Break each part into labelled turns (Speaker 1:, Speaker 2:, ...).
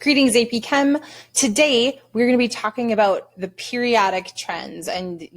Speaker 1: Greetings, AP Chem. Today, we're going to be talking about the periodic trends and,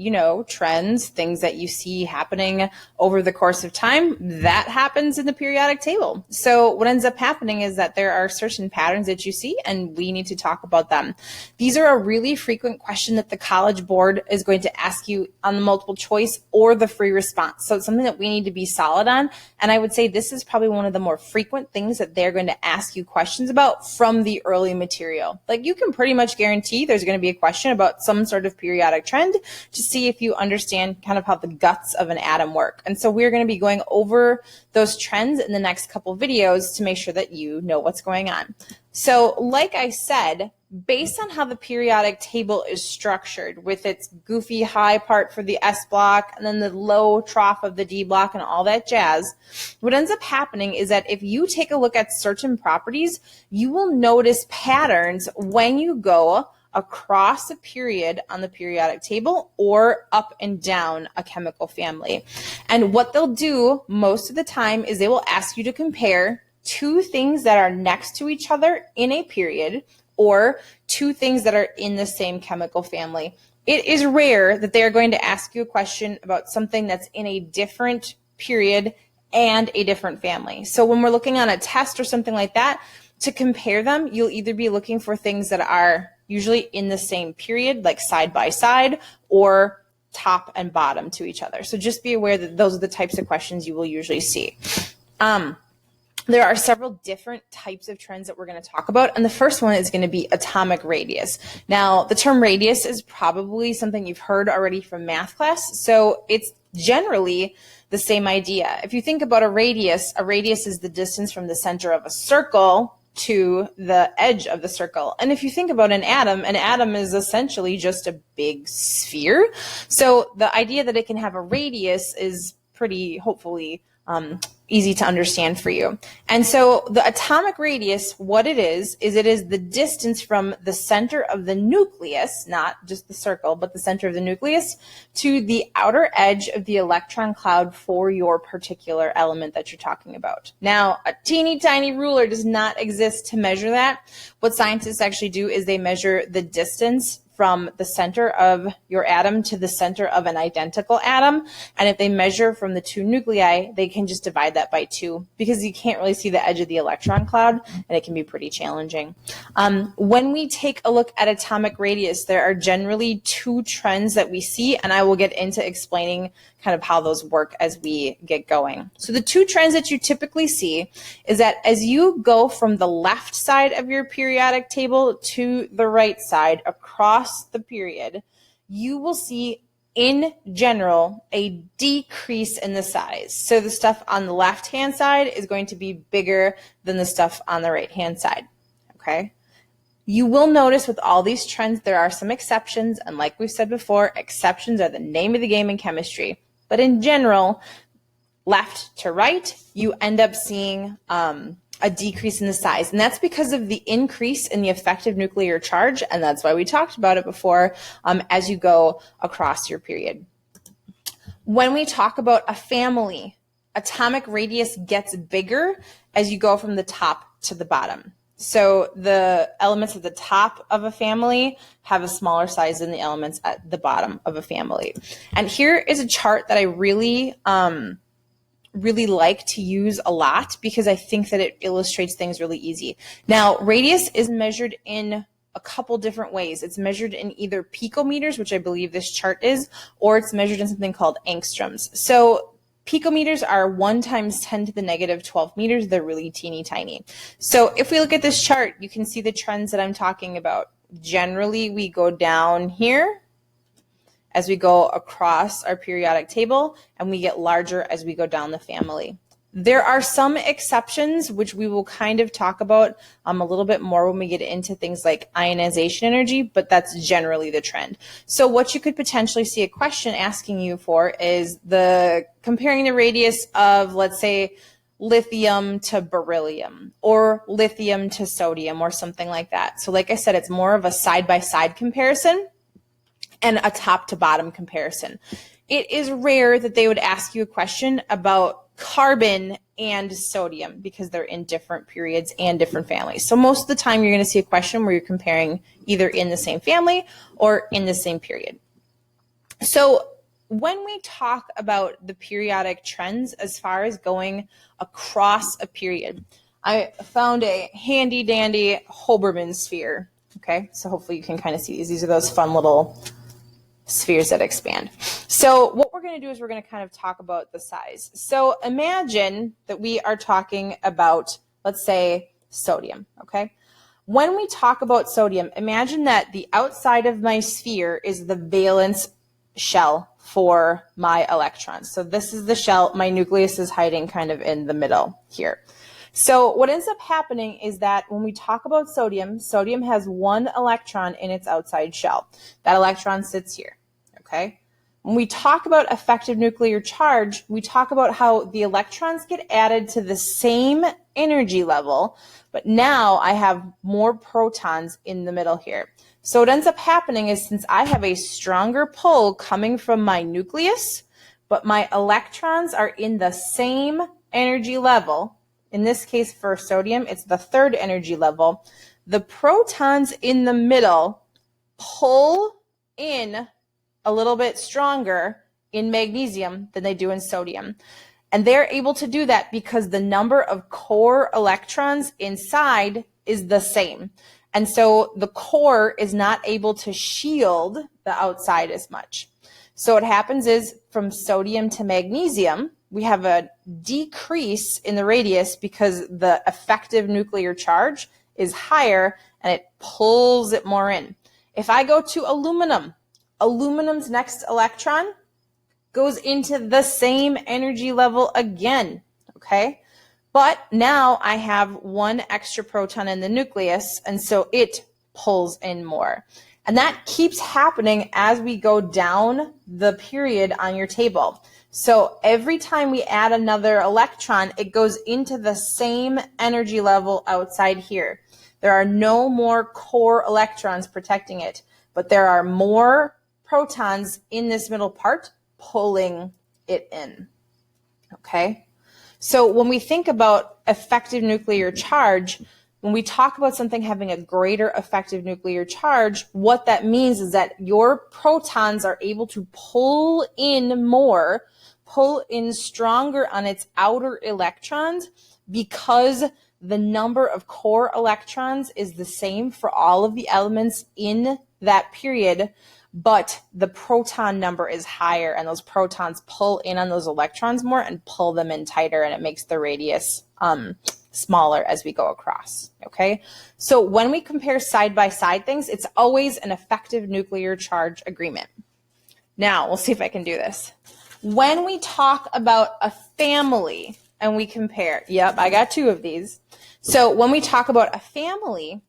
Speaker 1: trends, things that you see happening over the course of time, that happens in the periodic table. So what ends up happening is that there are certain patterns that you see, and we need to talk about them. These are a really frequent question that the College Board is going to ask you on the multiple choice or the free response. So it's something that we need to be solid on. And I would say this is probably one of the more frequent things that they're going to ask you questions about from the early material. Like, you can pretty much guarantee there's going to be a question about some sort of periodic trend to see if you understand kind of how the guts of an atom work. And so we're going to be going over those trends in the next couple videos to make sure that you know what's going on. So like I said, based on how the periodic table is structured with its goofy high part for the S block and then the low trough of the D block and all that jazz, what ends up happening is that if you take a look at certain properties, you will notice patterns when you go across a period on the periodic table or up and down a chemical family. And what they'll do most of the time is they will ask you to compare two things that are next to each other in a period or two things that are in the same chemical family. It is rare that they are going to ask you a question about something that's in a different period and a different family. So when we're looking on a test or something like that, to compare them, you'll either be looking for things that are usually in the same period, like side by side, or top and bottom to each other. So just be aware that those are the types of questions you will usually see. There are several different types of trends that we're going to talk about, and the first one is going to be atomic radius. Now, the term radius is probably something you've heard already from math class, so it's generally the same idea. If you think about a radius is the distance from the center of a circle to the edge of the circle. And if you think about an atom is essentially just a big sphere. So the idea that it can have a radius is pretty, hopefully, easy to understand for you. And so the atomic radius, what it is the distance from the center of the nucleus, not just the circle, but the center of the nucleus, to the outer edge of the electron cloud for your particular element that you're talking about. Now, a teeny tiny ruler does not exist to measure that. What scientists actually do is they measure the distance from the center of your atom to the center of an identical atom. And if they measure from the two nuclei, they can just divide that by 2 because you can't really see the edge of the electron cloud, and it can be pretty challenging. When we take a look at atomic radius, there are generally 2 trends that we see, and I will get into explaining kind of how those work as we get going. So the 2 trends that you typically see is that as you go from the left side of your periodic table to the right side across the period, you will see in general a decrease in the size. So the stuff on the left-hand side is going to be bigger than the stuff on the right-hand side, okay? You will notice with all these trends there are some exceptions, and like we've said before, exceptions are the name of the game in chemistry. But in general, left to right, you end up seeing a decrease in the size. And that's because of the increase in the effective nuclear charge, and that's why we talked about it before, as you go across your period. When we talk about a family, atomic radius gets bigger as you go from the top to the bottom. So the elements at the top of a family have a smaller size than the elements at the bottom of a family. And here is a chart that I really like to use a lot because I think that it illustrates things really easy. Now, radius is measured in a couple different ways. It's measured in either picometers, which I believe this chart is, or it's measured in something called angstroms. So picometers are 1 × 10 to the negative 12 meters. They're really teeny tiny. So if we look at this chart, you can see the trends that I'm talking about. Generally, we go down here as we go across our periodic table, and we get larger as we go down the family. There are some exceptions, which we will kind of talk about a little bit more when we get into things like ionization energy, but that's generally the trend. So what you could potentially see a question asking you for is comparing the radius of, let's say, lithium to beryllium or lithium to sodium or something like that. So like I said, it's more of a side-by-side comparison and a top to bottom comparison. It is rare that they would ask you a question about carbon and sodium because they're in different periods and different families. So most of the time you're going to see a question where you're comparing either in the same family or in the same period. So when we talk about the periodic trends as far as going across a period, I found a handy dandy Hoberman sphere. Okay, so hopefully you can kind of see these. These are those fun little spheres that expand. So what we're going to do is we're going to kind of talk about the size. So imagine that we are talking about, let's say, sodium, okay? When we talk about sodium, imagine that the outside of my sphere is the valence shell for my electrons. So this is the shell. My nucleus is hiding kind of in the middle here. So what ends up happening is that when we talk about sodium, sodium has one electron in its outside shell. That electron sits here, okay? When we talk about effective nuclear charge, we talk about how the electrons get added to the same energy level, but now I have more protons in the middle here. So what ends up happening is since I have a stronger pull coming from my nucleus, but my electrons are in the same energy level, in this case for sodium, it's the third energy level, the protons in the middle pull in a little bit stronger in magnesium than they do in sodium. And they're able to do that because the number of core electrons inside is the same. And so the core is not able to shield the outside as much. So what happens is from sodium to magnesium, we have a decrease in the radius because the effective nuclear charge is higher and it pulls it more in. If I go to aluminum, aluminum's next electron goes into the same energy level again, okay? But now I have one extra proton in the nucleus, and so it pulls in more. And that keeps happening as we go down the period on your table. So every time we add another electron, it goes into the same energy level outside here. There are no more core electrons protecting it, but there are more protons in this middle part pulling it in, okay? So when we think about effective nuclear charge, when we talk about something having a greater effective nuclear charge, what that means is that your protons are able to pull in more, pull in stronger on its outer electrons because the number of core electrons is the same for all of the elements in that period, but the proton number is higher and those protons pull in on those electrons more and pull them in tighter, and it makes the radius smaller as we go across, okay? So when we compare side-by-side things, it's always an effective nuclear charge agreement. Now, we'll see if I can do this. When we talk about a family and we compare, yep, I got two of these. So when we talk about a family,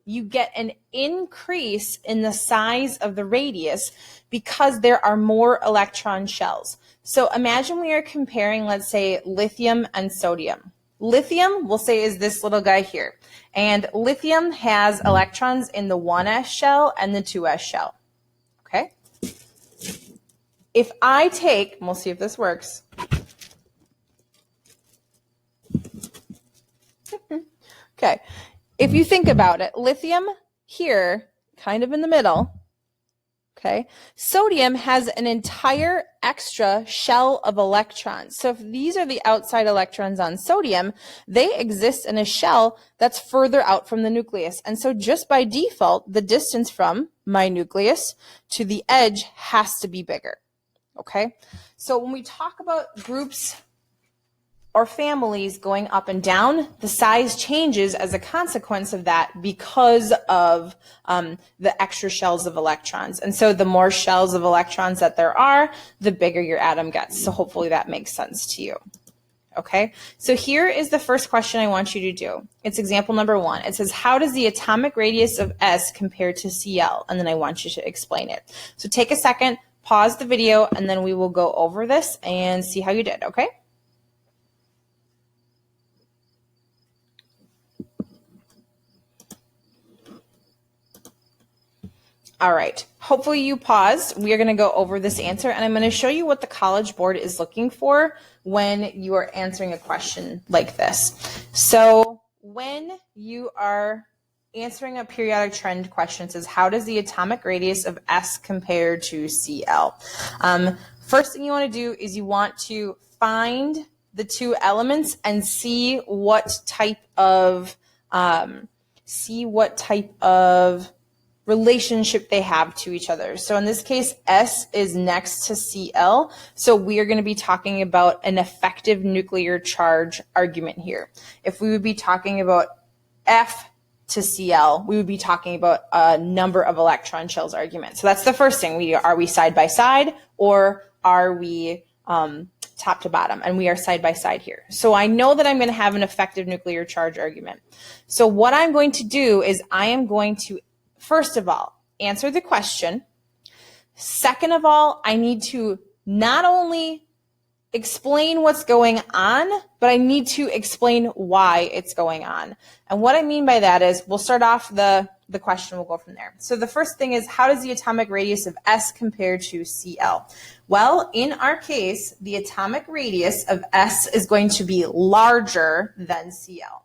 Speaker 1: you get an increase in the size of the radius because there are more electron shells. So imagine we are comparing, let's say, lithium and sodium. Lithium, we'll say, is this little guy here. And lithium has electrons in the 1s shell and the 2s shell. Okay? If I take, and we'll see if this works. Okay. If you think about it, lithium here, kind of in the middle, okay? Sodium has an entire extra shell of electrons. So if these are the outside electrons on sodium, they exist in a shell that's further out from the nucleus. And so just by default, the distance from my nucleus to the edge has to be bigger, okay? So when we talk about groups or families going up and down, the size changes as a consequence of that because of the extra shells of electrons. And so the more shells of electrons that there are, the bigger your atom gets. So hopefully that makes sense to you. Okay, so here is the first question I want you to do. It's example number 1. It says, how does the atomic radius of S compare to Cl? And then I want you to explain it. So take a second, pause the video, and then we will go over this and see how you did, okay? All right, hopefully you paused. We are going to go over this answer, and I'm going to show you what the College Board is looking for when you are answering a question like this. So when you are answering a periodic trend question, it says, how does the atomic radius of S compare to Cl? First thing you want to do is you want to find the two elements and see what type of relationship they have to each other. So in this case, S is next to Cl. So we are going to be talking about an effective nuclear charge argument here. If we would be talking about F to Cl, we would be talking about a number of electron shells argument. So that's the first thing. Are we side by side, or are we top to bottom? And we are side by side here. So I know that I'm going to have an effective nuclear charge argument. So what I'm going to do is I am going to, first of all, answer the question. Second of all, I need to not only explain what's going on, but I need to explain why it's going on. And what I mean by that is, we'll start off the question, we'll go from there. So the first thing is, how does the atomic radius of S compare to Cl? Well, in our case, the atomic radius of S is going to be larger than Cl.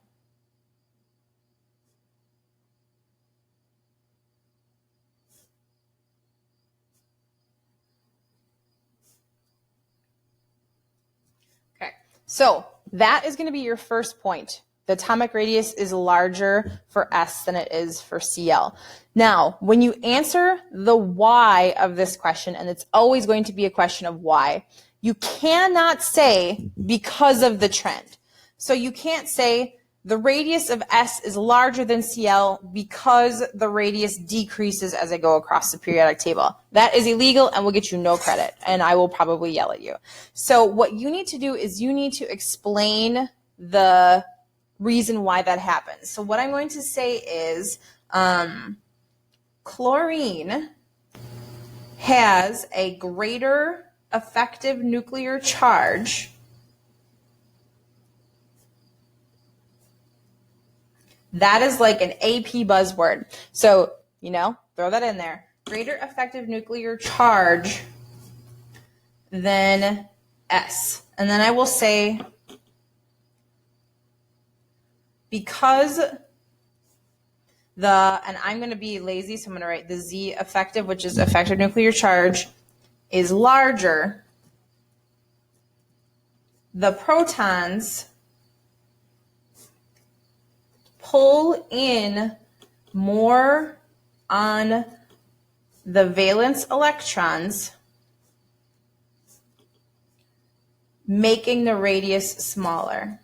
Speaker 1: Okay, so that is going to be your first point. The atomic radius is larger for S than it is for Cl. Now, when you answer the why of this question, and it's always going to be a question of why, you cannot say because of the trend. So you can't say the radius of S is larger than Cl because the radius decreases as I go across the periodic table. That is illegal and will get you no credit, and I will probably yell at you. So what you need to do is you need to explain the reason why that happens. So what I'm going to say is chlorine has a greater effective nuclear charge That is like an AP buzzword. So, throw that in there. Greater effective nuclear charge than S. And then I will say, because and I'm going to be lazy, so I'm going to write the Z effective, which is effective nuclear charge, is larger, the protons pull in more on the valence electrons, making the radius smaller.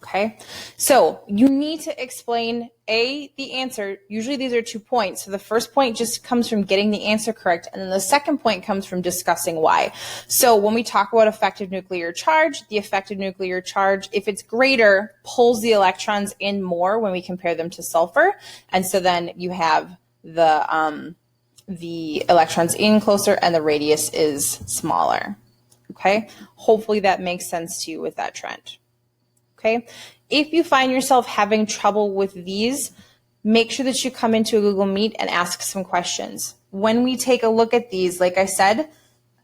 Speaker 1: Okay, so you need to explain the answer. Usually these are 2 points. So the first point just comes from getting the answer correct, and then the second point comes from discussing why. So when we talk about effective nuclear charge, the effective nuclear charge, if it's greater, pulls the electrons in more when we compare them to sulfur, and so then you have the electrons in closer and the radius is smaller. Okay, hopefully that makes sense to you with that trend. Okay, if you find yourself having trouble with these, make sure that you come into a Google Meet and ask some questions. When we take a look at these, like I said,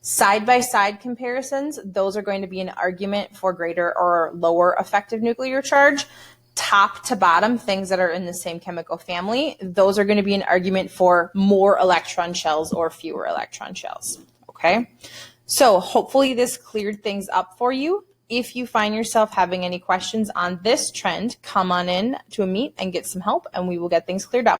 Speaker 1: side-by-side comparisons, those are going to be an argument for greater or lower effective nuclear charge. Top to bottom, things that are in the same chemical family, those are going to be an argument for more electron shells or fewer electron shells. Okay, so hopefully this cleared things up for you. If you find yourself having any questions on this trend, come on in to a meet and get some help, and we will get things cleared up.